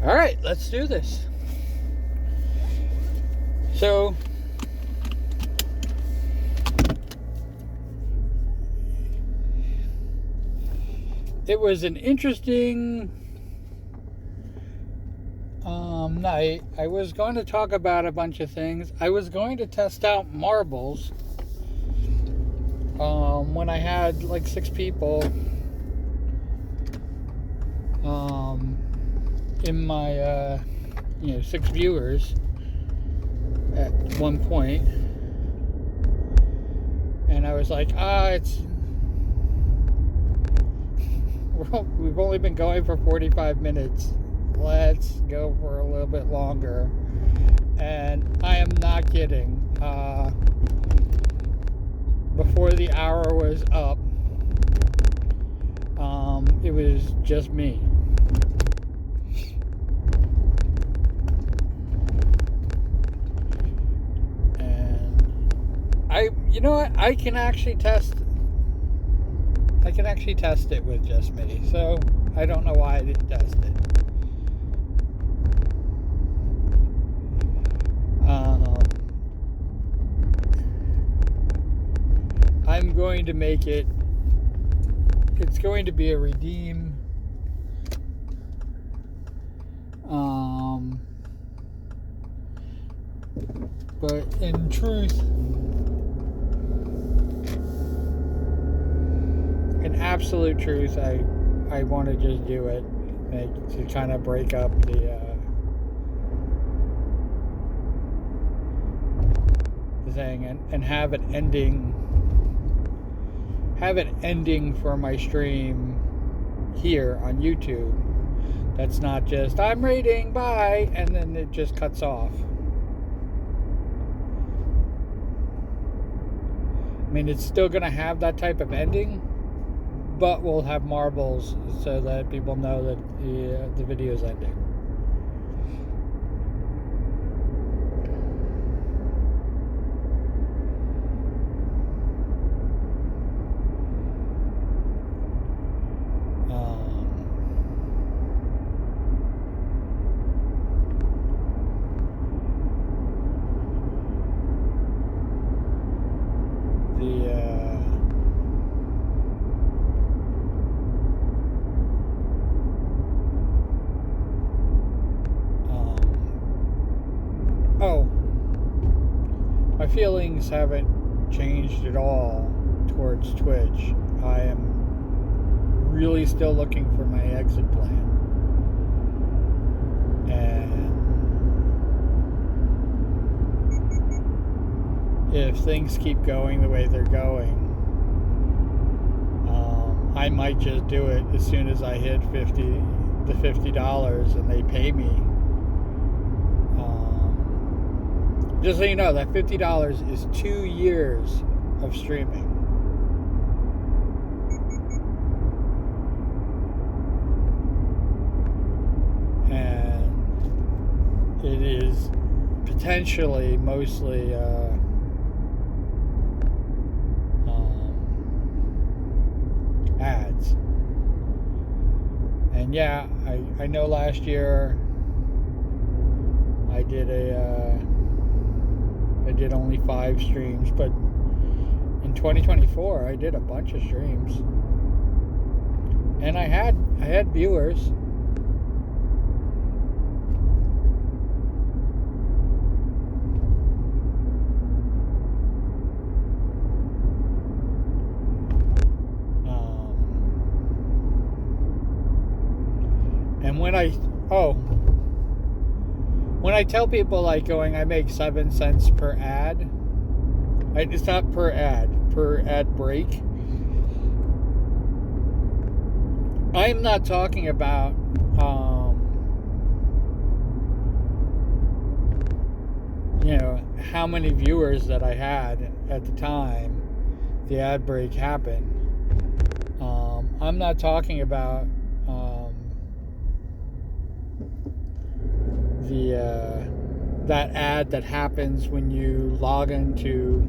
All right, let's do this. So, it was an interesting night. I was going to talk about a bunch of things. I was going to test out marbles when I had like 6 people in my 6 viewers at one point, and I was like, we've only been going for 45 minutes. Let's go for a little bit longer. And I am not kidding. Before the hour was up, it was just me. You know what? I can actually test it with just me. So I don't know why I didn't test it. I'm going to make it. It's going to be a redeem. But in truth, in absolute truth, I want to just do it, to kind of break up the thing and have it ending for my stream here on YouTube. That's not just I'm rating, bye, and then it just cuts off. I mean, it's still going to have that type of ending, but we'll have marbles so that people know that the video is ending. My feelings haven't changed at all towards Twitch. I am really still looking for my exit plan. And if things keep going the way they're going, I might just do it as soon as I hit the $50 and they pay me. Just so you know, that $50 is 2 years of streaming. And it is potentially mostly ads. And yeah, I know last year I did only 5 streams, but in 2024 I did a bunch of streams, and I had viewers. And when I tell people like going, I make 7 cents per ad. It's not per ad break. I'm not talking about how many viewers that I had at the time the ad break happened. I'm not talking about that ad that happens when you log into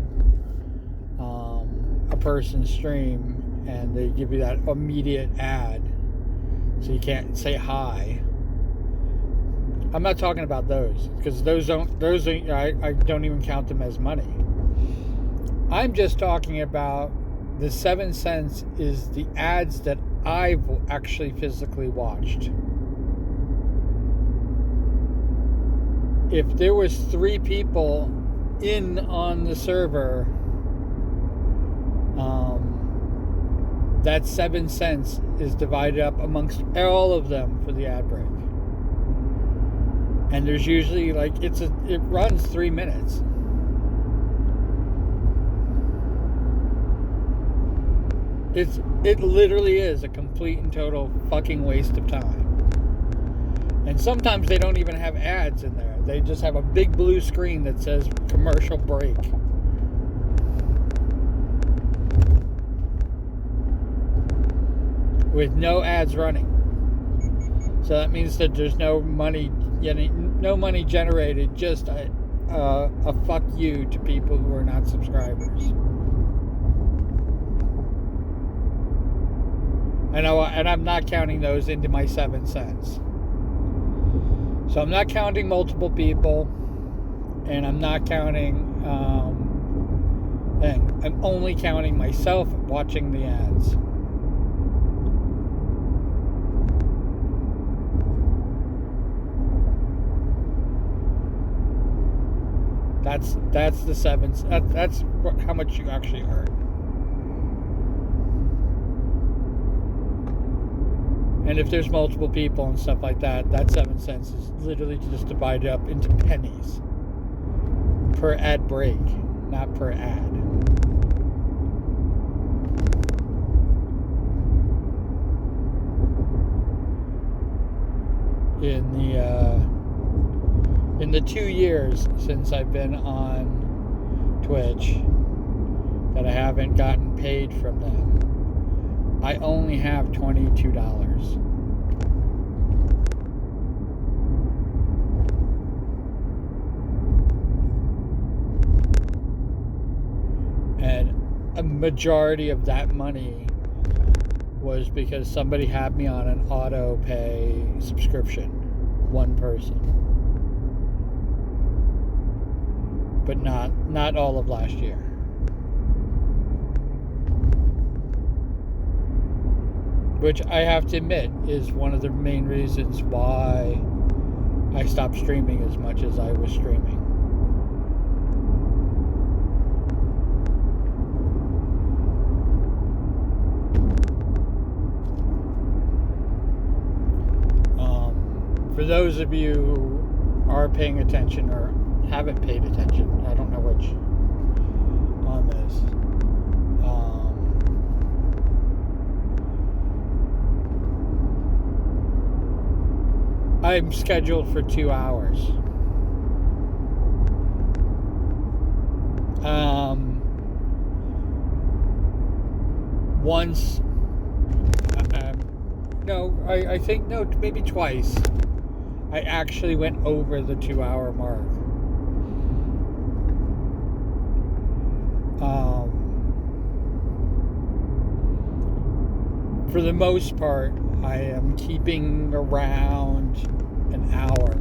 a person's stream and they give you that immediate ad so you can't say hi. I'm not talking about those, because I don't even count them as money. I'm just talking about the 7 cents is the ads that I've actually physically watched. If there was 3 people in on the server, that 7 cents is divided up amongst all of them for the ad break. And there's usually it runs 3 minutes. It literally is a complete and total fucking waste of time. And sometimes they don't even have ads in there. They just have a big blue screen that says commercial break. With no ads running. So that means that there's no money generated, just a fuck you to people who are not subscribers. And I'm not counting those into my 7 cents. So I'm not counting multiple people, and I'm not counting, and I'm only counting myself watching the ads. That's the 7. That's how much you actually earn. And if there's multiple people and stuff like that, that 7 cents is literally just divided up into pennies per ad break, not per ad. In the 2 years since I've been on Twitch that I haven't gotten paid from them, I only have $22. And a majority of that money was because somebody had me on an auto pay subscription. One person. But not all of last year. Which I have to admit is one of the main reasons why I stopped streaming as much as I was streaming. For those of you who are paying attention or haven't paid attention, I don't know which, on this. I'm scheduled for 2 hours. Once, I think maybe twice, I actually went over the 2 hour mark. For the most part, I am keeping around an hour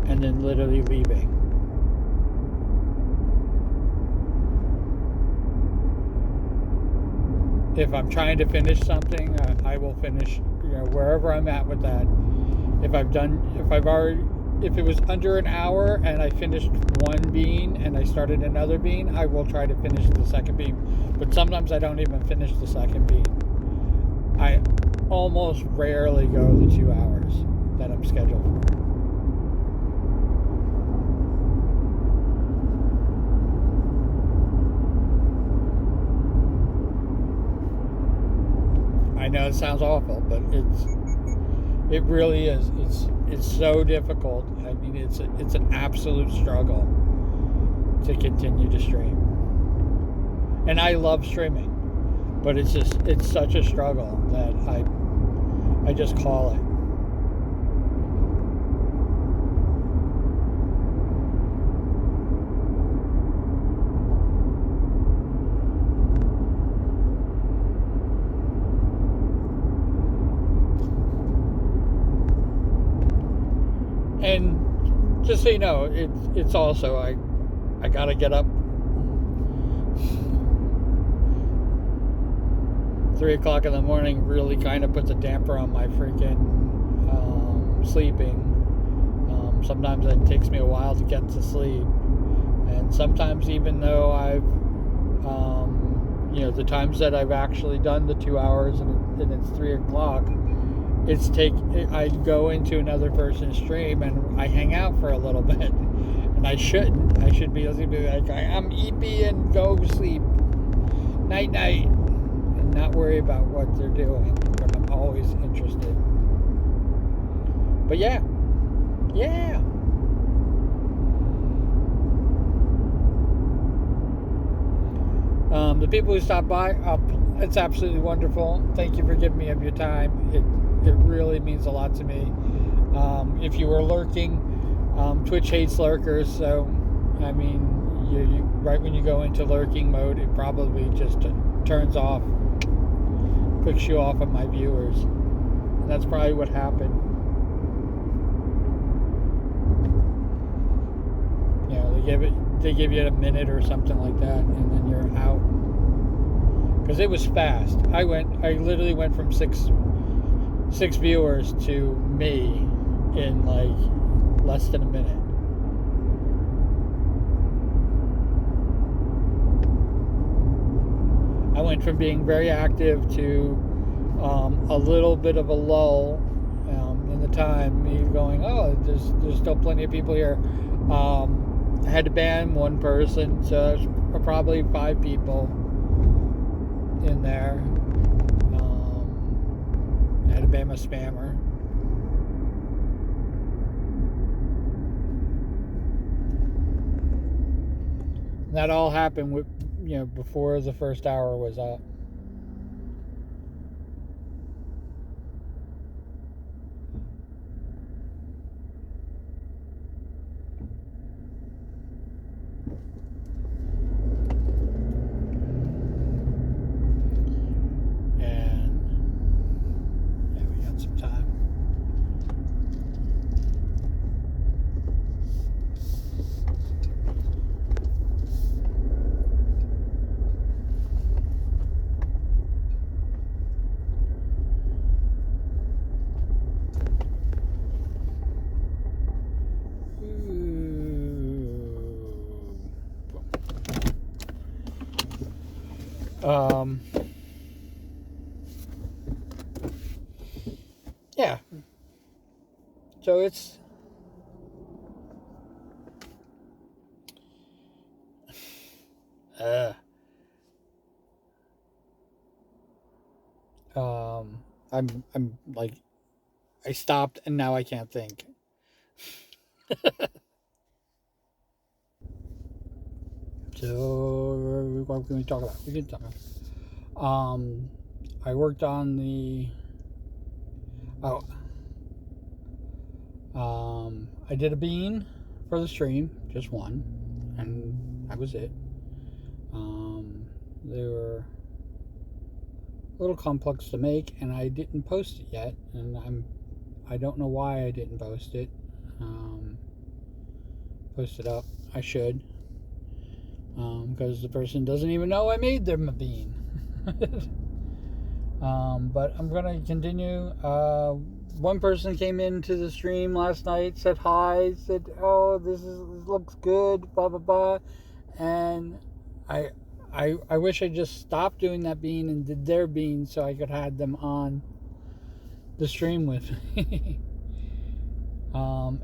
and then literally leaving. If I'm trying to finish something, I will finish, wherever I'm at with that. If it was under an hour and I finished one bean and I started another bean, I will try to finish the second bean. But sometimes I don't even finish the second bean. I almost rarely go the 2 hours that I'm scheduled for. I know it sounds awful, but it really is. It's so difficult. I mean, it's an absolute struggle to continue to stream. And I love streaming, but it's such a struggle that I just call it. And just so you know, it's also I gotta get up 3 o'clock in the morning. Really kind of puts a damper on my freaking sleeping. Sometimes it takes me a while to get to sleep, and sometimes even though I've the times that I've actually done the 2 hours and it's 3 o'clock, I go into another person's stream and I hang out for a little bit, and I shouldn't. I should be like, I'm EP and go sleep, night night, and not worry about what they're doing. But I'm always interested. But yeah. The people who stop by, it's absolutely wonderful. Thank you for giving me of your time. It really means a lot to me. If you were lurking, Twitch hates lurkers, so I mean, you right when you go into lurking mode, it probably just turns off, clicks you off of my viewers. And that's probably what happened. They give you a minute or something like that, and then you're out. Because it was fast. I literally went from six viewers to me in like less than a minute. I went from being very active to a little bit of a lull in the time. Me going, oh, there's still plenty of people here. I had to ban one person, so there's probably 5 people in there. I had to ban a spammer. And that all happened before the first hour was up. Yeah. So it's I'm like, I stopped and now I can't think. So what can we talk about? We can talk about. I worked on the. I did a bean for the stream, just one, and that was it. They were a little complex to make, and I didn't post it yet, and I don't know why I didn't post it. Post it up. I should. Because the person doesn't even know I made them a bean. But I'm going to continue. One person came into the stream last night, said hi, said, oh, this looks good, blah, blah, blah. And I wish I just stopped doing that bean and did their bean so I could have them on the stream with me.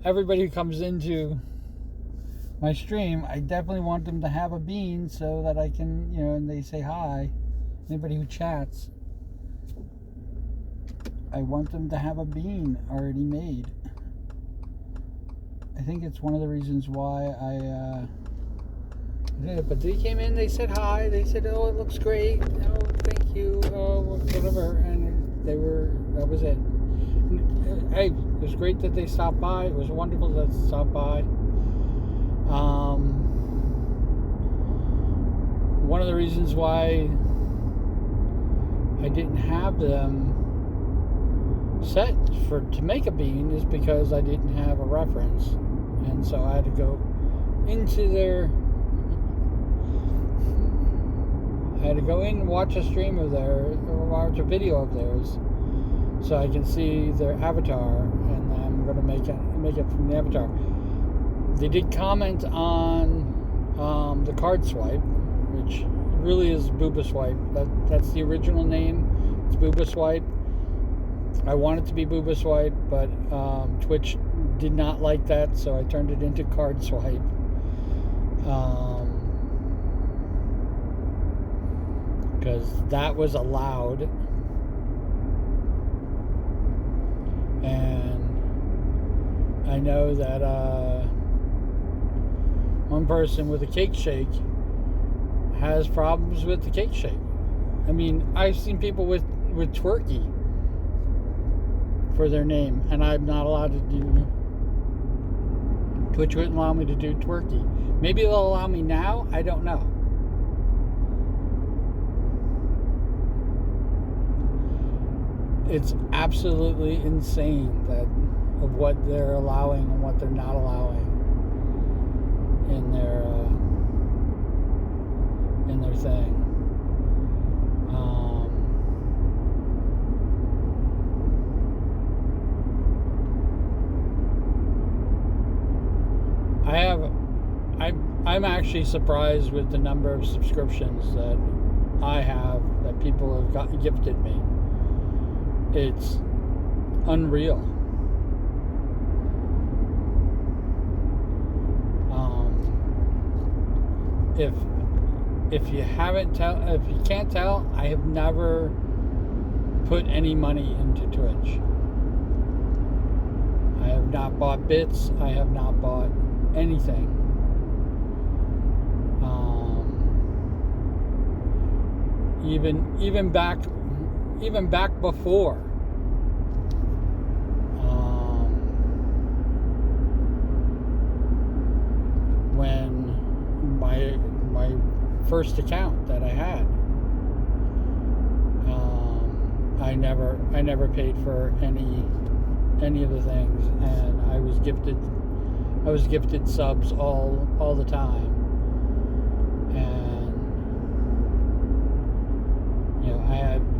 Everybody who comes into my stream, I definitely want them to have a bean so that I can, and they say hi. Anybody who chats, I want them to have a bean already made. I think it's one of the reasons why I did it. But they came in, they said hi, they said, oh, it looks great, oh, thank you, oh, whatever, and that was it. And, hey, it was great that they stopped by. It was wonderful that they stopped by. One of the reasons why I didn't have them set to make a bean is because I didn't have a reference, and so I had to go into I had to go in and watch a stream of theirs, or watch a video of theirs, so I can see their avatar, and I'm going to make it from the avatar. They did comment on the card swipe, which really is Booba Swipe. That's the original name. It's Booba Swipe. I want it to be Booba Swipe, but Twitch did not like that, so I turned it into Card Swipe. Because that was allowed. And I know that one person with a cake shake has problems with the cake shake. I mean, I've seen people with Twerky for their name, and I'm not allowed to do. Twitch wouldn't allow me to do Twerky. Maybe they'll allow me now. I don't know. It's absolutely insane of what they're allowing and what they're not allowing in their thing. I'm actually surprised with the number of subscriptions that I have, that people have gifted me. It's unreal. If you can't tell, I have never put any money into Twitch. I have not bought bits. I have not bought anything. Even back before. When my first account that I had, I never paid for any of the things, and I was gifted subs all the time, and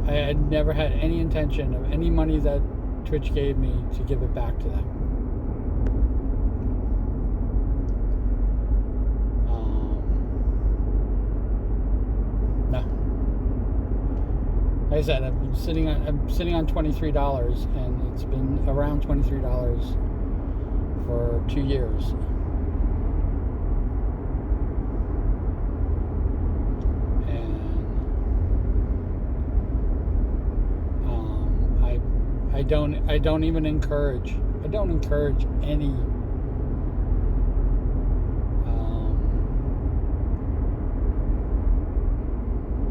I had never had any intention of any money that Twitch gave me to give it back to them. No. Like I said, I'm sitting on $23, and it's been around $23 for 2 years. I don't encourage any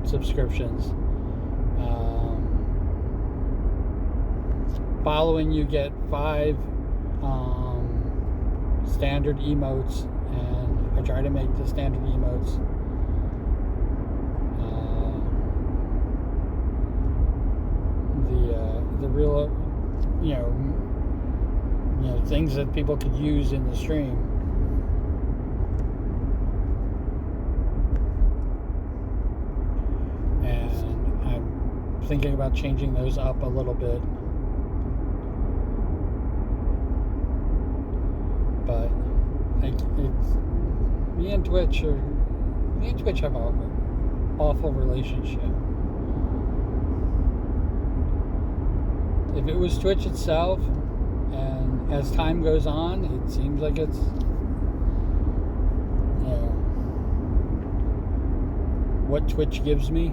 subscriptions. Following, you get 5 standard emotes, and I try to make the standard emotes the real things that people could use in the stream. And I'm thinking about changing those up a little bit. But me and Twitch have an awful relationship. If it was Twitch itself, and as time goes on, it seems like it's what Twitch gives me.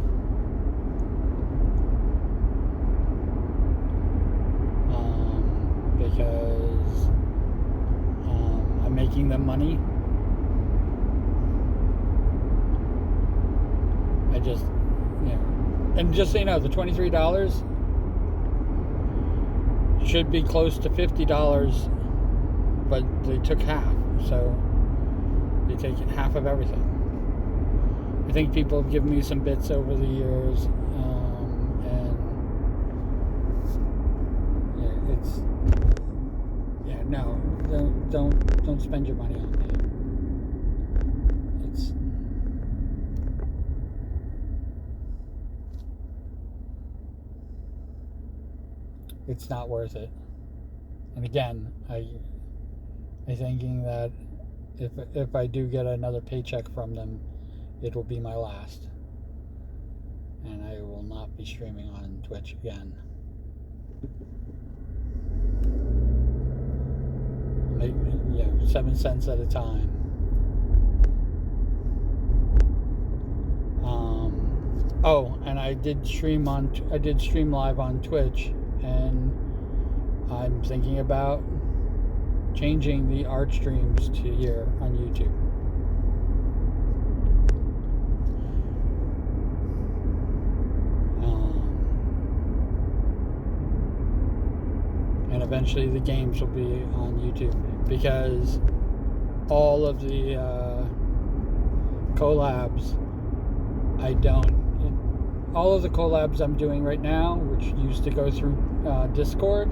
Because I'm making them money. I just, and just so you know, the $23 should be close to $50, but they took half, so they take half of everything. I think people have given me some bits over the years, and it's yeah, no, don't spend your money on me. It's not worth it. And again, I'm thinking that if I do get another paycheck from them, it will be my last, and I will not be streaming on Twitch again. Maybe, 7 cents at a time. And I did stream live on Twitch, and I'm thinking about changing the art streams to here on YouTube. And eventually the games will be on YouTube, because all of the collabs all of the collabs I'm doing right now, which used to go through Discord,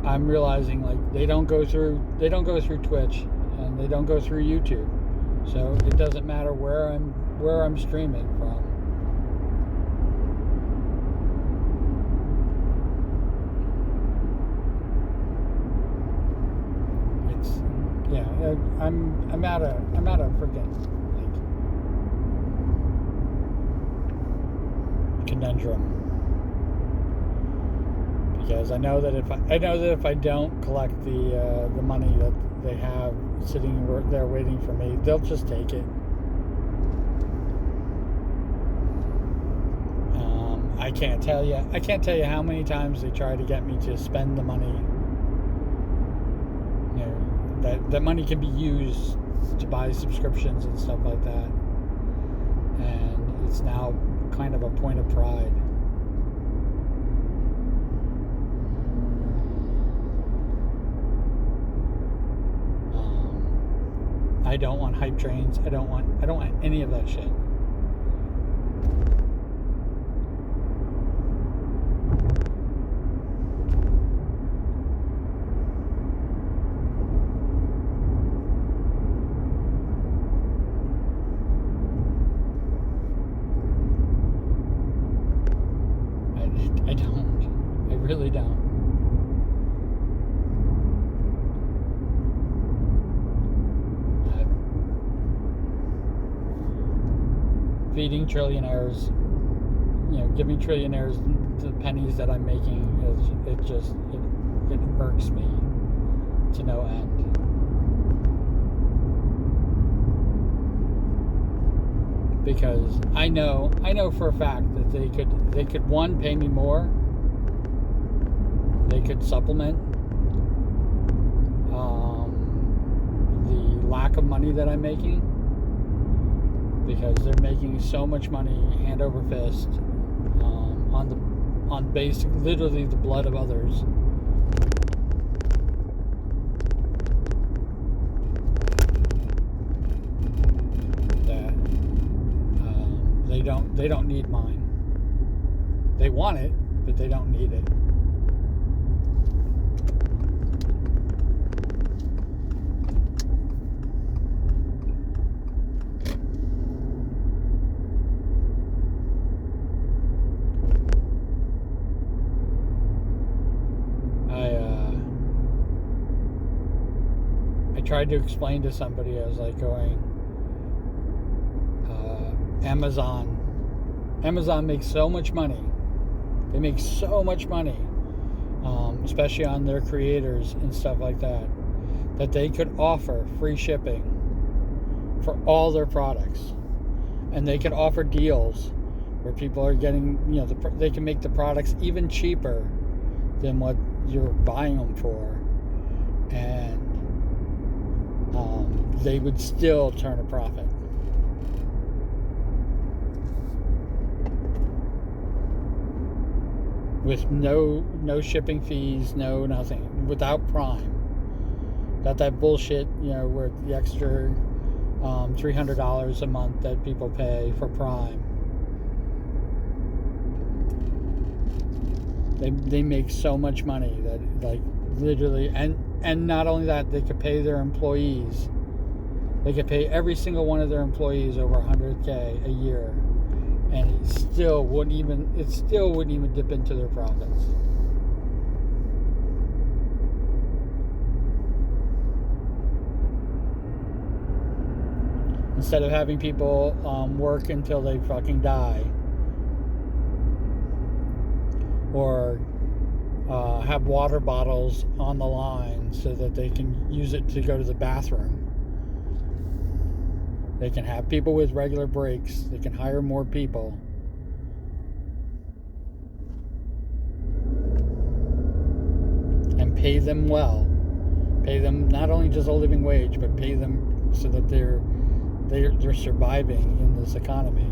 I'm realizing like they don't go through Twitch, and they don't go through YouTube, so it doesn't matter where I'm streaming from. It's I'm at a freaking conundrum, because I know that if I don't collect the money that they have sitting there waiting for me, they'll just take it. I can't tell you how many times they try to get me to spend the money. That money can be used to buy subscriptions and stuff like that, and it's now kind of a point of pride. I don't want hype trains. I don't want any of that shit. I really don't. Feeding trillionaires, giving trillionaires the pennies that I'm making, it irks me to no end. Because I know for a fact that they could one, pay me more. They could supplement the lack of money that I'm making, because they're making so much money hand over fist on basic, literally the blood of others. That they don't need mine. They want it, but they don't need it. I tried to explain to somebody, I was like going, Amazon makes so much money. They make so much money, especially on their creators and stuff like that, that they could offer free shipping for all their products. And they could offer deals where people are getting, they can make the products even cheaper than what you're buying them for. And they would still turn a profit. With no shipping fees, no nothing, without Prime. Not that bullshit, where the extra $300 a month that people pay for Prime. They make so much money that, like, literally, and not only that, they could pay their employees. They could pay every single one of their employees over $100K a year, and it still wouldn't even dip into their profits. Instead of having people work until they fucking die, or have water bottles on the line so that they can use it to go to the bathroom. They can have people with regular breaks. They can hire more people. And pay them well. Pay them not only just a living wage, but pay them so that they're surviving in this economy.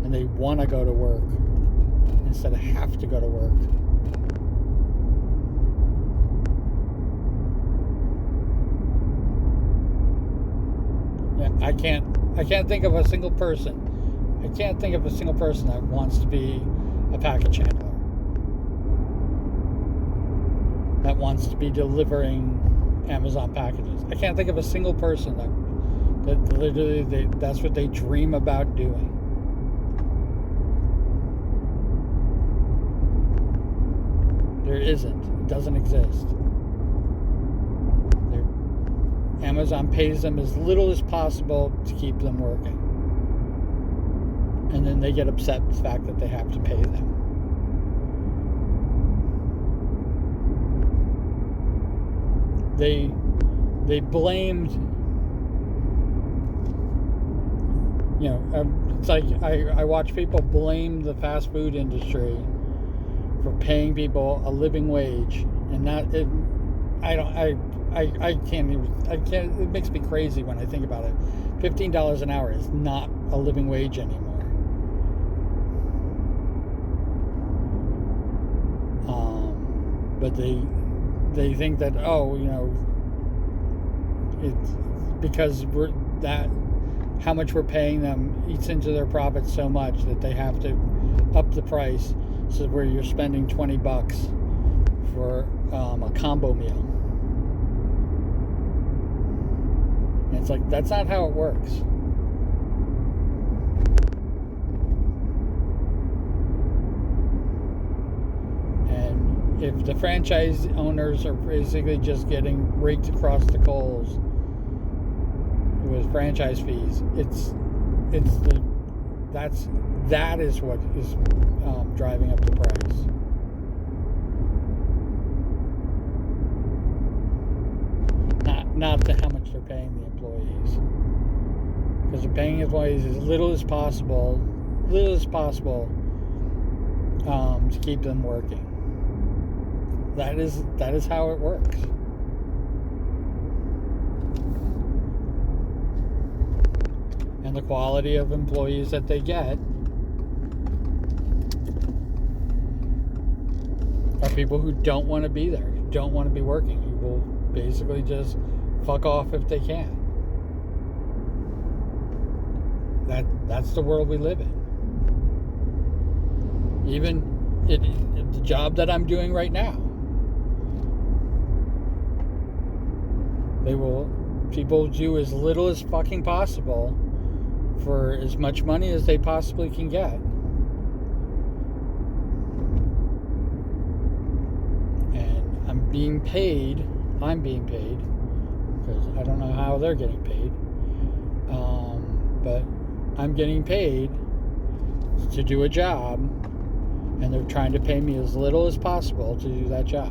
And they want to go to work instead of have to go to work. Yeah, I can't think of a single person. I can't think of a single person that wants to be a package handler, that wants to be delivering Amazon packages. I can't think of a single person that literally that's what they dream about doing. There isn't. It doesn't exist. Amazon pays them as little as possible to keep them working. And then they get upset with the fact that they have to pay them. They blamed, it's like I watch people blame the fast food industry for paying people a living wage, and I can't, it makes me crazy when I think about it. $15 an hour is not a living wage anymore. But they think that, it's because how much we're paying them eats into their profits so much that they have to up the price, so where you're spending $20 for a combo meal. And it's like, that's not how it works. And if the franchise owners are basically just getting raked across the coals with franchise fees, that is what is driving up the price. Not to how much they're paying the employees, because they're paying employees as little as possible to keep them working. That is how it works. And the quality of employees that they get are people who don't want to be there, who don't want to be working, who will basically just fuck off if they can. That's the world we live in. Even the job that I'm doing right now, people do as little as fucking possible for as much money as they possibly can get. And I'm being paid, because I don't know how they're getting paid, but I'm getting paid to do a job, and they're trying to pay me as little as possible to do that job.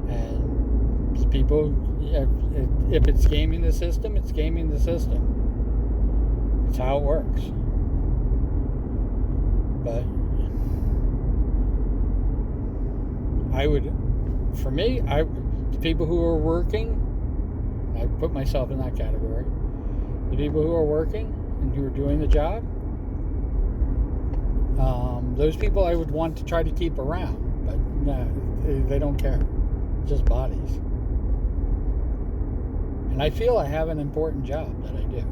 And people, if it's gaming the system, it's gaming the system. It's how it works. But the people who are working, I put myself in that category. The people who are working and who are doing the job, those people I would want to try to keep around, but no, they don't care. It's just bodies. And I feel I have an important job that I do.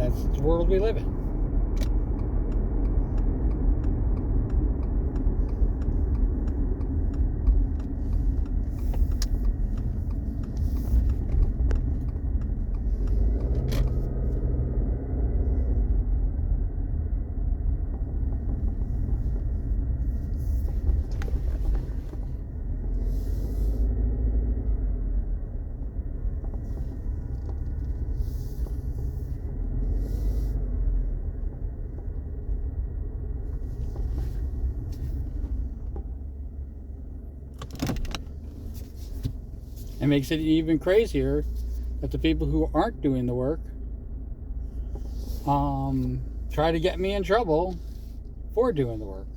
That's the world we live in. It makes it even crazier that the people who aren't doing the work try to get me in trouble for doing the work.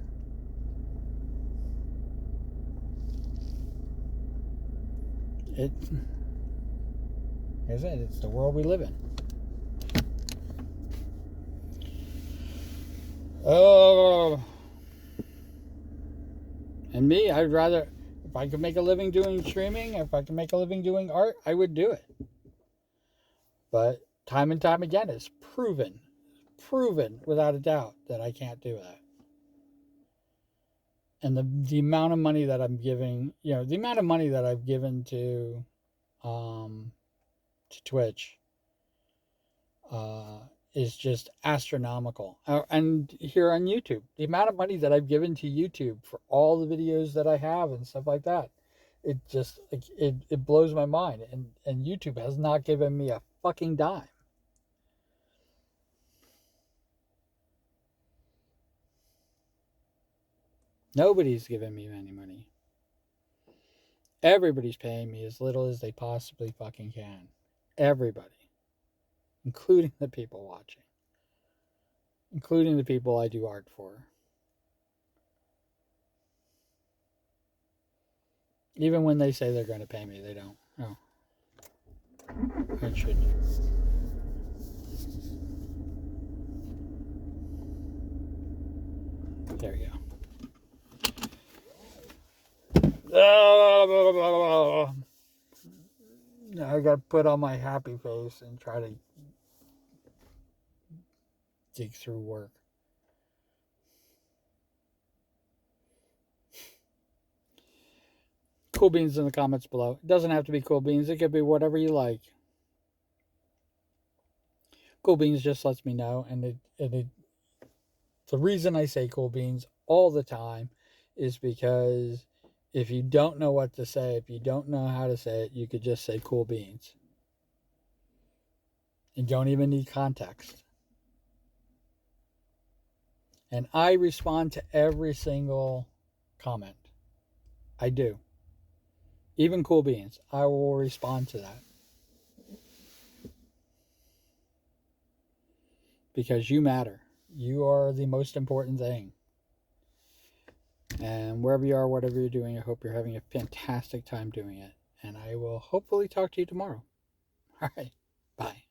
It, as I said, it's the world we live in. Oh, and me, I'd rather, if I could make a living doing streaming, if I could make a living doing art, I would do it. But time and time again, it's proven without a doubt that I can't do that. And the amount of money that I'm giving, the amount of money that I've given to Twitch is just astronomical. And here on YouTube, the amount of money that I've given to YouTube for all the videos that I have and stuff like that, it just it blows my mind. And YouTube has not given me a fucking dime. Nobody's giving me any money. Everybody's paying me as little as they possibly fucking can. Everybody. Including the people watching. Including the people I do art for. Even when they say they're going to pay me, they don't. Oh. It should. There you go. Now I got to put on my happy face and try to dig through work. Cool beans in the comments below. It doesn't have to be cool beans. It could be whatever you like. Cool beans just lets me know, and the reason I say cool beans all the time is because if you don't know what to say, if you don't know how to say it, you could just say cool beans. You don't even need context. And I respond to every single comment. I do. Even cool beans. I will respond to that. Because you matter. You are the most important thing. And wherever you are, whatever you're doing, I hope you're having a fantastic time doing it. And I will hopefully talk to you tomorrow. All right. Bye.